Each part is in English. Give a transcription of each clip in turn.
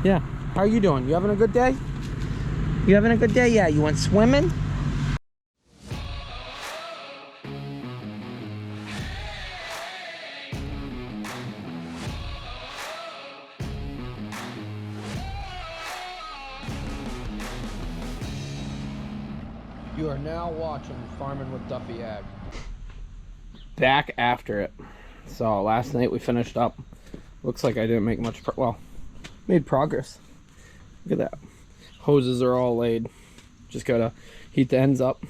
Yeah. How are you doing? You having a good day? You having a good day? Yeah. You went swimming? You are now watching Farming with Duffy Ag. Back after it. So last night we finished up. Looks like I didn't make much made progress. Look at that. Hoses are all laid. Just gotta heat the ends up.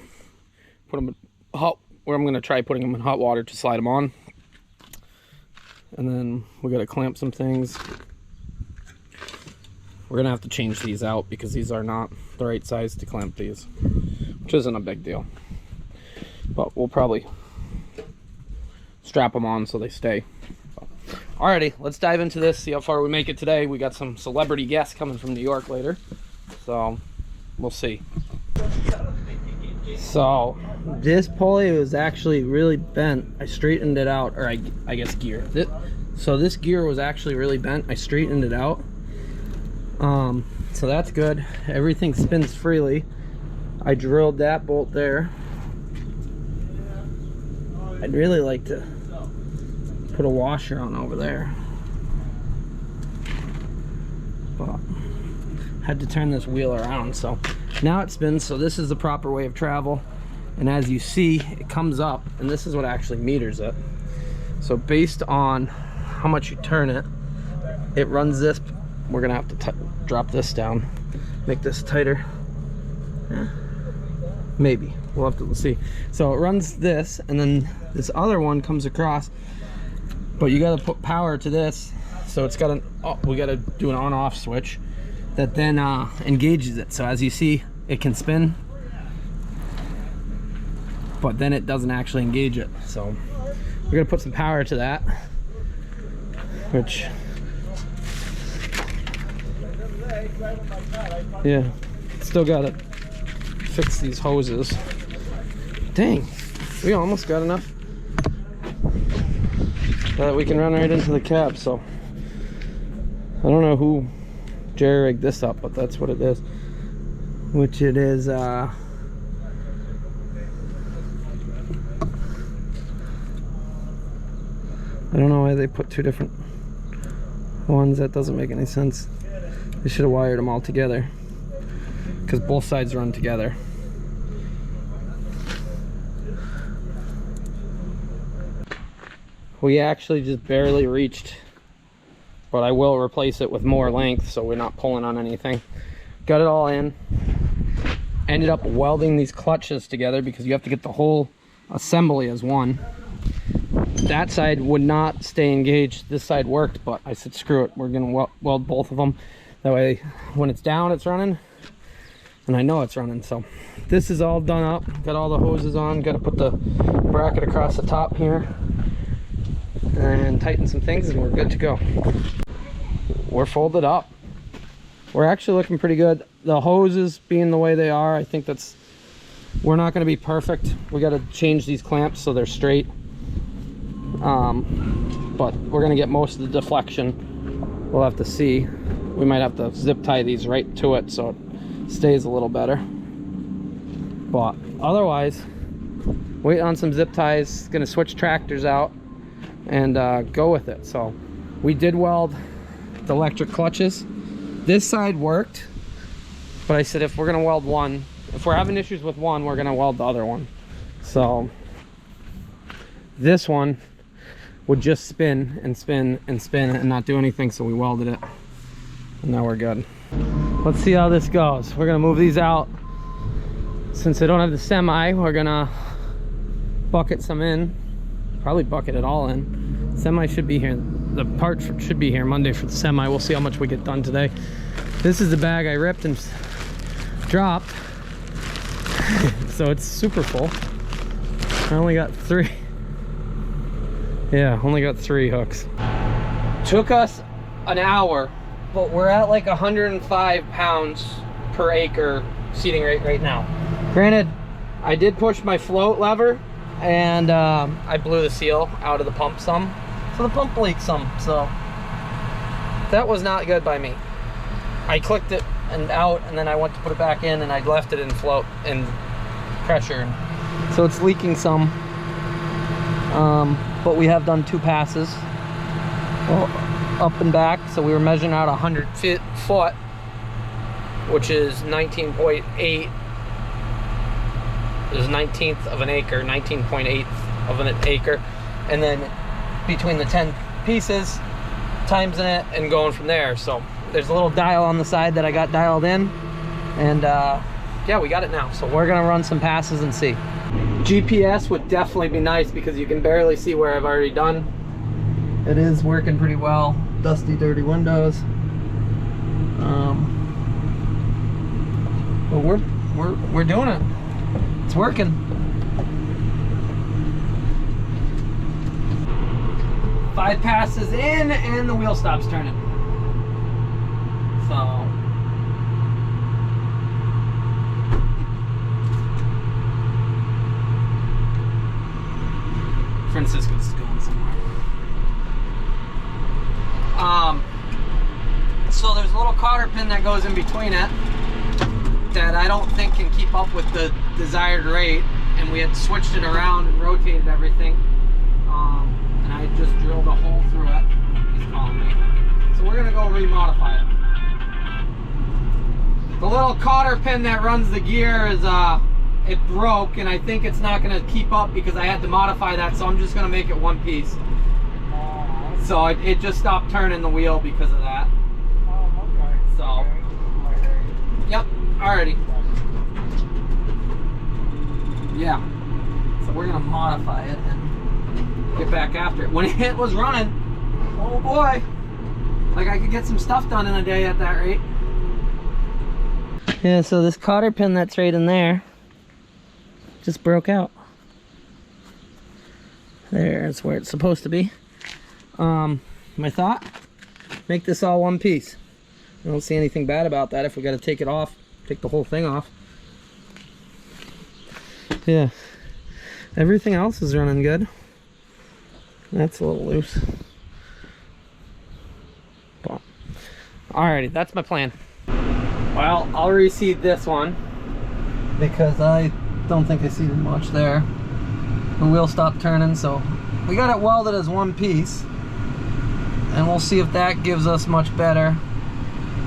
Put them in hot, or I'm gonna try putting them in hot water to slide them on. And then we gotta clamp some things. We're gonna have to change these out because these are not the right size to clamp these, which isn't a big deal. But we'll probably strap them on so they stay. Alrighty, let's dive into this, see how far we make it today. We got some celebrity guests coming from New York later, so we'll see. So this pulley was actually really bent. I straightened it out, or I guess gear. So this gear was actually really bent. I straightened it out. So that's good. Everything spins freely. I drilled that bolt there. I'd really like to put a washer on over there, but had to turn this wheel around, so now it spins. So this is the proper way of travel, and as you see, it comes up, and this is what actually meters it. So based on how much you turn it, it runs this. We're gonna have to drop this down, make this tighter. Maybe we'll have to see. So it runs this, and then this other one comes across, but you got to put power to this, so it's got we got to do an on-off switch that then engages it. So as you see, it can spin, but then it doesn't actually engage it. So we're gonna put some power to that, which, yeah, still gotta fix these hoses. Dang, we almost got enough that we can run right into the cab. So I don't know who jerry-rigged this up, but that's what it is. Which it is I don't know why they put two different ones. That doesn't make any sense. They should have wired them all together, because both sides run together. We actually just barely reached, but I will replace it with more length so we're not pulling on anything. Got it all in. Ended up welding these clutches together because you have to get the whole assembly as one. That side would not stay engaged. This side worked, but I said screw it. We're gonna weld both of them. That way when it's down, it's running, and I know it's running. So this is all done up. Got all the hoses on. Got to put the bracket across the top here and tighten some things, and we're good to go. We're folded up. We're actually looking pretty good. The hoses being the way they are, I think we're not going to be perfect. We got to change these clamps so they're straight, but we're going to get most of the deflection. We'll have to see. We might have to zip tie these right to it so it stays a little better, but otherwise wait on some zip ties. Gonna switch tractors out and go with it. So we did weld the electric clutches. This side worked, but I said if we're gonna weld one, if we're having issues with one, we're gonna weld the other one. So this one would just spin and spin and spin and not do anything, so we welded it, and now we're good. Let's see how this goes. We're gonna move these out. Since I don't have the semi, we're gonna bucket some in. Probably bucket it all in. Semi should be here. The part should be here Monday for the semi. We'll see how much we get done today. This is the bag I ripped and dropped. So it's super full. I only got 3. Yeah, only got 3 hooks. Took us an hour, but we're at like 105 pounds per acre seeding rate right now. Granted, I did push my float lever, and I blew the seal out of the pump some, so the pump leaked some, so that was not good by me. I clicked it and out, and then I went to put it back in, and I left it in float and pressure. So it's leaking some. But we have done 2 passes up and back. So we were measuring out 100 foot, which is 19.8. Is 19th of an acre, 19.8 of an acre, and then between the 10 pieces, timesing it and going from there. So there's a little dial on the side that I got dialed in, and yeah, we got it now. So we're gonna run some passes and see. GPS would definitely be nice because you can barely see where I've already done. It is working pretty well. Dusty, dirty windows. But we're doing it. It's working. Five passes in and the wheel stops turning. So Francisco's going somewhere. So there's a little cotter pin that goes in between it that I don't think can keep up with the desired rate, and we had switched it around and rotated everything, and I just drilled a hole through it. He's calling me. So we're gonna go remodify it. The little cotter pin that runs the gear is it broke, and I think it's not gonna keep up because I had to modify that, so I'm just gonna make it one piece. So it just stopped turning the wheel because of that. Okay. So, yep, alrighty. Yeah. So we're gonna modify it and get back after it. When it was running, oh boy, like I could get some stuff done in a day at that rate. Yeah, so this cotter pin that's right in there just broke out. There's where it's supposed to be. My thought, make this all one piece. I don't see anything bad about that. If we got to take it off, take the whole thing off. Yeah, everything else is running good. That's a little loose. But, alrighty, that's my plan. Well, I'll reseed this one because I don't think I seeded much there. The wheel stopped turning, so we got it welded as one piece, and we'll see if that gives us much better.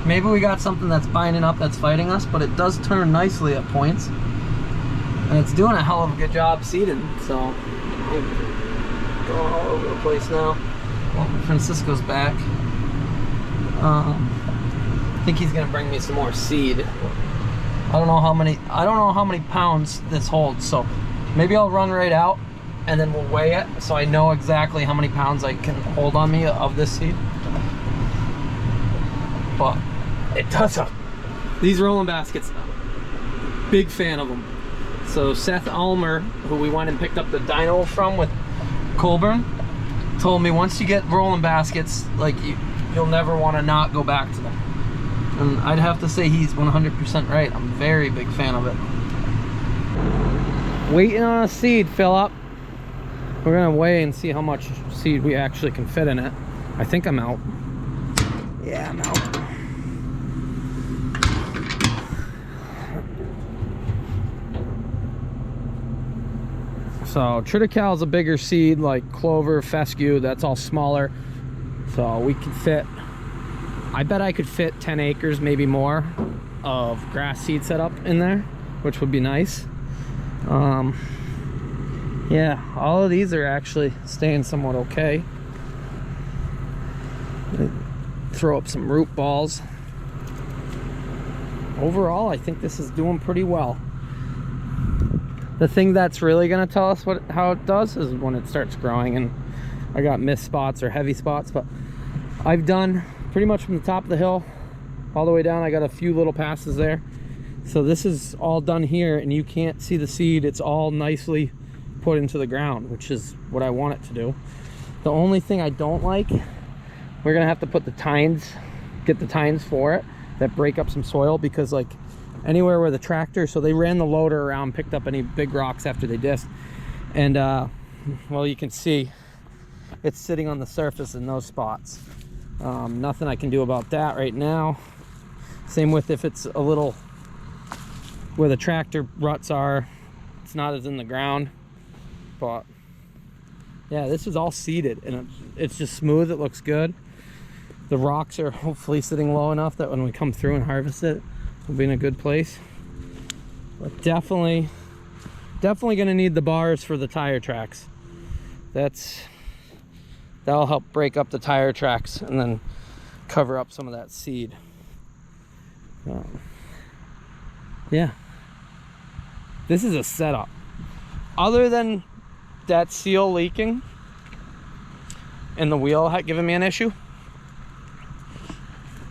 Maybe we got something that's binding up that's fighting us, but it does turn nicely at points, and it's doing a hell of a good job seeding. So going all over the place now. Well, Francisco's back. I think he's gonna bring me some more seed. I don't know how many pounds this holds, so maybe I'll run right out and then we'll weigh it so I know exactly how many pounds I can hold on me of this seed. But it does these rolling baskets, big fan of them. So Seth Ulmer, who we went and picked up the dyno from with Colburn, told me once you get rolling baskets, like you'll never want to not go back to them. And I'd have to say he's 100% right. I'm a very big fan of it. Waiting on a seed fill up. We're gonna weigh and see how much seed we actually can fit in it. I think I'm out. Yeah, I'm out. So triticale is a bigger seed, like clover, fescue, that's all smaller. So we can fit, I bet I could fit 10 acres, maybe more, of grass seed setup in there, which would be nice. Yeah, all of these are actually staying somewhat okay. Throw up some root balls. Overall, I think this is doing pretty well. The thing that's really going to tell us how it does is when it starts growing, and I got missed spots or heavy spots, but I've done pretty much from the top of the hill all the way down. I got a few little passes there. So this is all done here, and you can't see the seed. It's all nicely put into the ground, which is what I want it to do. The only thing I don't like, we're gonna have to put the tines, get the tines for it that break up some soil, because like anywhere where the tractor, so they ran the loader around, picked up any big rocks after they disc, and well, you can see it's sitting on the surface in those spots. Nothing I can do about that right now. Same with if it's a little where the tractor ruts are, it's not as in the ground. But yeah, this is all seeded and it's just smooth. It looks good. The rocks are hopefully sitting low enough that when we come through and harvest it, we'll be in a good place. But definitely gonna need the bars for the tire tracks. That'll help break up the tire tracks and then cover up some of that seed. Yeah, this is a setup. Other than that seal leaking and the wheel giving me an issue,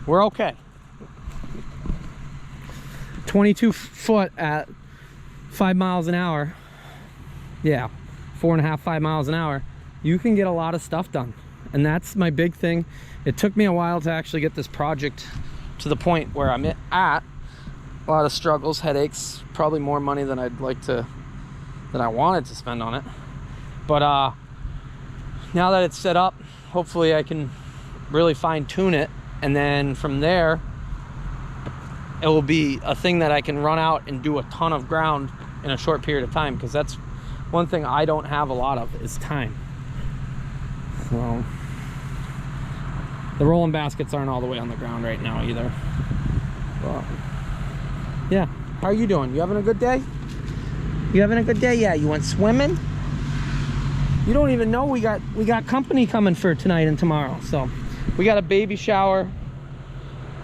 we're okay. 22 foot at 5 miles an hour. Yeah, 4.5, 5 miles an hour. You can get a lot of stuff done. And that's my big thing. It took me a while to actually get this project to the point where I'm at. A lot of struggles, headaches, probably more money than I wanted to spend on it. But now that it's set up, hopefully I can really fine tune it. And then from there, it will be a thing that I can run out and do a ton of ground in a short period of time, because that's one thing I don't have a lot of, is time. So the rolling baskets aren't all the way on the ground right now either. But yeah, how are you doing? You having a good day? You having a good day? Yeah, you went swimming? You don't even know we got company coming for tonight and tomorrow. So we got a baby shower.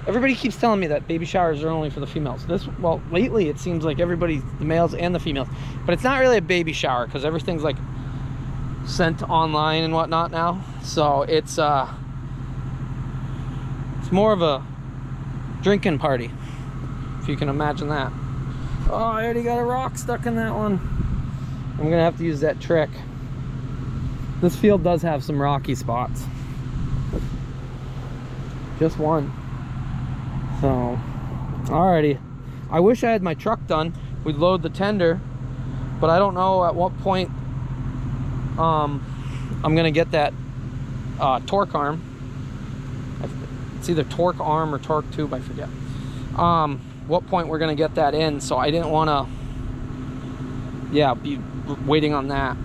Everybody keeps telling me that baby showers are only for the females. Well, lately it seems like everybody, the males and the females, but it's not really a baby shower because everything's like sent online and whatnot now. So it's more of a drinking party, if you can imagine that. Oh, I already got a rock stuck in that one. I'm gonna have to use that trick. This field does have some rocky spots. Just one. So, alrighty. I wish I had my truck done. We'd load the tender, but I don't know at what point I'm gonna get that torque arm. It's either torque arm or torque tube, I forget. What point we're gonna get that in, so I didn't wanna, be waiting on that.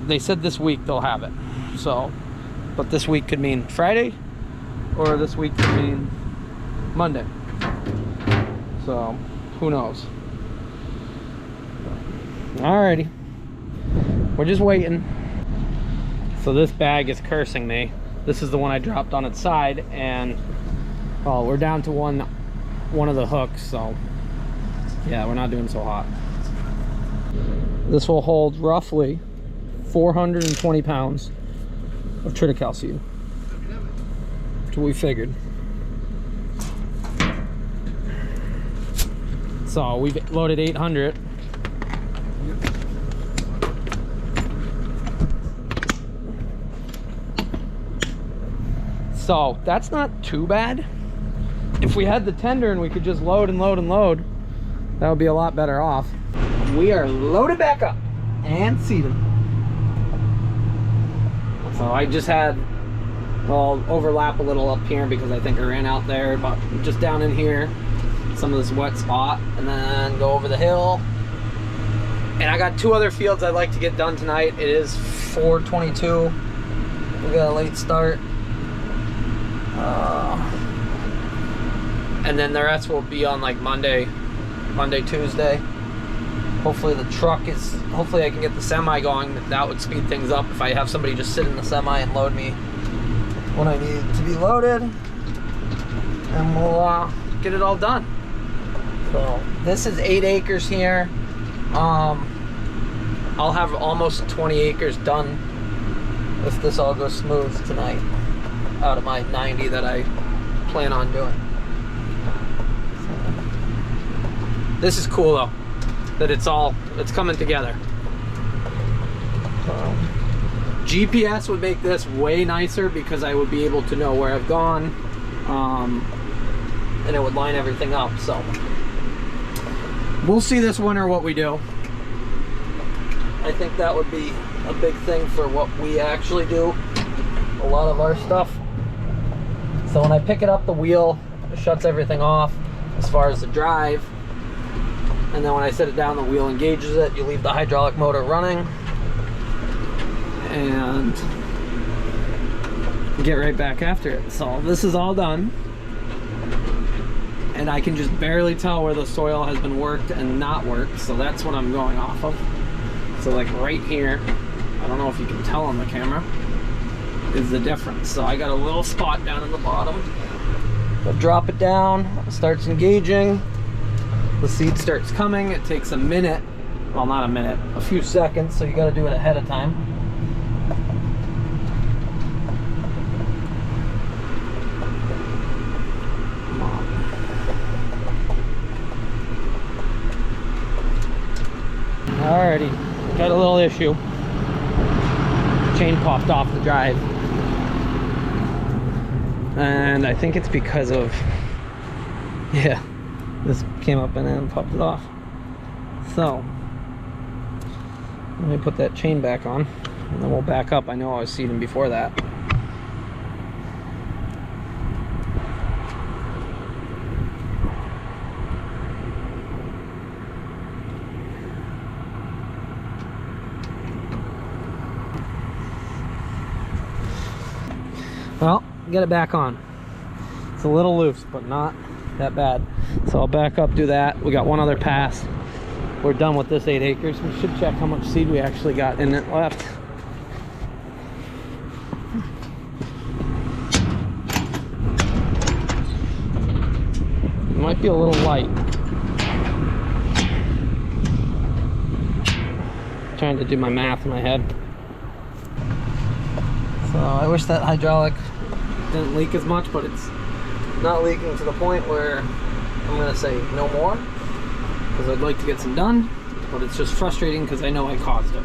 They said this week they'll have it. So, but this week could mean Friday, or this week could mean Monday. So who knows. Alrighty, we're just waiting. So this bag is cursing me. This is the one I dropped on its side, and well, we're down to one of the hooks, so yeah, we're not doing so hot. This will hold roughly 420 pounds of triticale seed. That's what we figured. So we've loaded 800. So that's not too bad. If we had the tender and we could just load and load and load, that would be a lot better off. We are loaded back up and seated. So I just had, well, overlap a little up here because I think I ran out there, but just down in here, some of this wet spot, and then go over the hill. And I got 2 other fields I'd like to get done tonight. It is 4:22. We got a late start. And then the rest will be on like Monday, Tuesday. Hopefully the truck is, hopefully I can get the semi going. That would speed things up if I have somebody just sit in the semi and load me when I need to be loaded. And we'll get it all done. So this is 8 acres here. I'll have almost 20 acres done if this all goes smooth tonight, out of my 90 that I plan on doing. So, this is cool though, that it's coming together. GPS would make this way nicer because I would be able to know where I've gone, and it would line everything up. So we'll see this winter what we do. I think that would be a big thing for what we actually do, a lot of our stuff. So when I pick it up, the wheel shuts everything off. as far as the drive. And then when I set it down, the wheel engages it. You leave the hydraulic motor running and get right back after it. So this is all done. And I can just barely tell where the soil has been worked and not worked. So that's what I'm going off of. So like right here, I don't know if you can tell on the camera, is the difference. So I got a little spot down in the bottom. I'll drop it down, it starts engaging. The seed starts coming. It takes a minute, well, not a minute, a few seconds, so you got to do it ahead of time. Come on. Alrighty, got a little issue. Chain popped off the drive, and I think it's because of, yeah, this came up and then popped it off. So let me put that chain back on and then we'll back up. I know I was seeding before that. Well, get it back on. It's a little loose, but not that bad. So I'll back up, do that. We got one other pass. We're done with this 8 acres. We should check how much seed we actually got in it left. It might be a little light. Trying to do my math in my head. So I wish that hydraulic didn't leak as much, but it's not leaking to the point where I'm gonna say no more, because I'd like to get some done, but it's just frustrating because I know I caused it.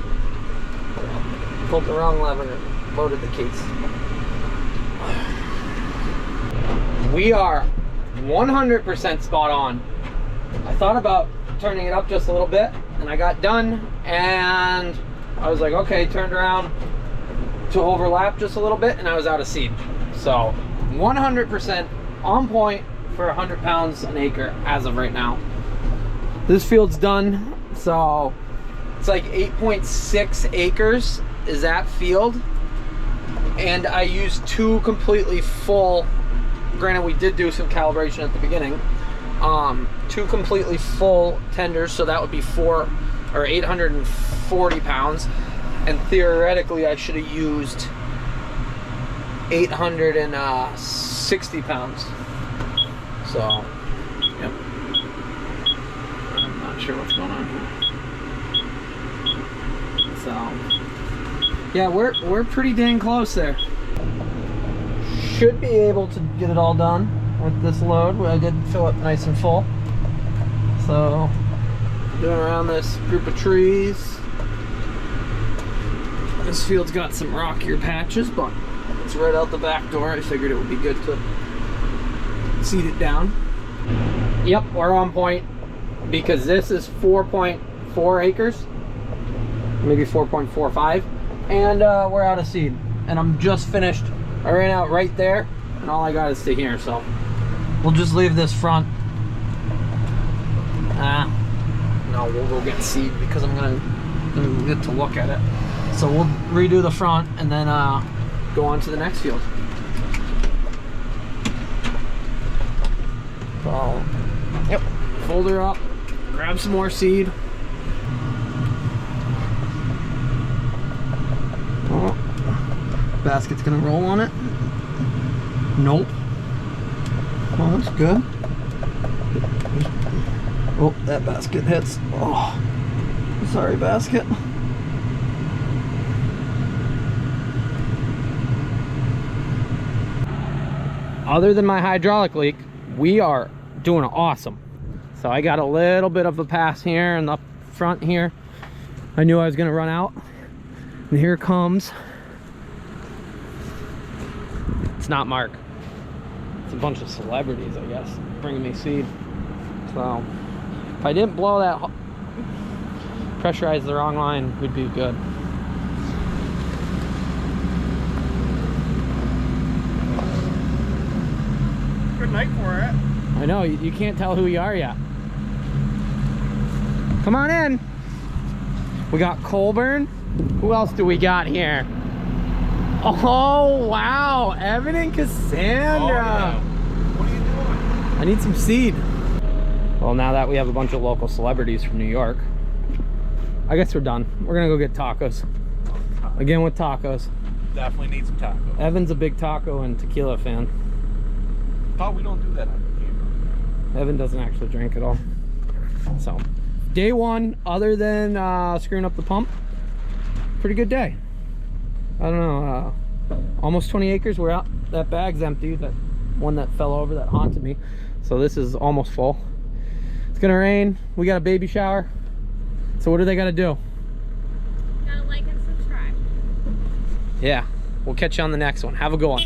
Pulled the wrong lever and loaded the case. We are 100% spot on. I thought about turning it up just a little bit, and I got done, and I was like, okay, turned around to overlap just a little bit, and I was out of seed. So 100% on point for 100 pounds an acre as of right now. This field's done, so it's like 8.6 acres is that field, and I used 2 completely full, granted we did do some calibration at the beginning, 2 completely full tenders, so that would be 840 pounds, and theoretically I should have used 860 pounds. So, yep. I'm not sure what's going on here. So, yeah, we're pretty dang close there. Should be able to get it all done with this load. I did fill it nice and full. So, doing around this group of trees. This field's got some rockier patches, but it's right out the back door. I figured it would be good to seed it down. Yep, we're on point, because this is 4.4 acres, maybe 4.45, and we're out of seed. And I'm just finished. I ran out right there, and all I got is to here. So we'll just leave this front. No, we'll go get seed because I'm gonna get to look at it. So we'll redo the front and then go on to the next field. So, yep, fold her up, grab some more seed. Oh, basket's gonna roll on it. Nope. Well, that's good. Oh, that basket hits. Oh, sorry, basket. Other than my hydraulic leak, we are doing awesome. So I got a little bit of a pass here in the front here. I knew I was gonna run out. And here comes, it's not Mark. It's a bunch of celebrities, I guess, bringing me seed. So if I didn't blow that, pressurize the wrong line, we'd be good. Good night for it. I know, you can't tell who you are yet. Come on in. We got Colburn. Who else do we got here? Oh, wow. Evan and Cassandra. Oh, yeah. What are you doing? I need some seed. Well, now that we have a bunch of local celebrities from New York, I guess we're done. We're gonna go get tacos. Again with tacos. Definitely need some tacos. Evan's a big taco and tequila fan. Oh, we don't do that on camera. Evan doesn't actually drink at all. So, day one, other than screwing up the pump, pretty good day. I don't know, almost 20 acres. We're out. That bag's empty. That one that fell over that haunted me. So this is almost full. It's gonna rain. We got a baby shower. So what do they gotta do? Gotta like and subscribe. Yeah, we'll catch you on the next one. Have a good one.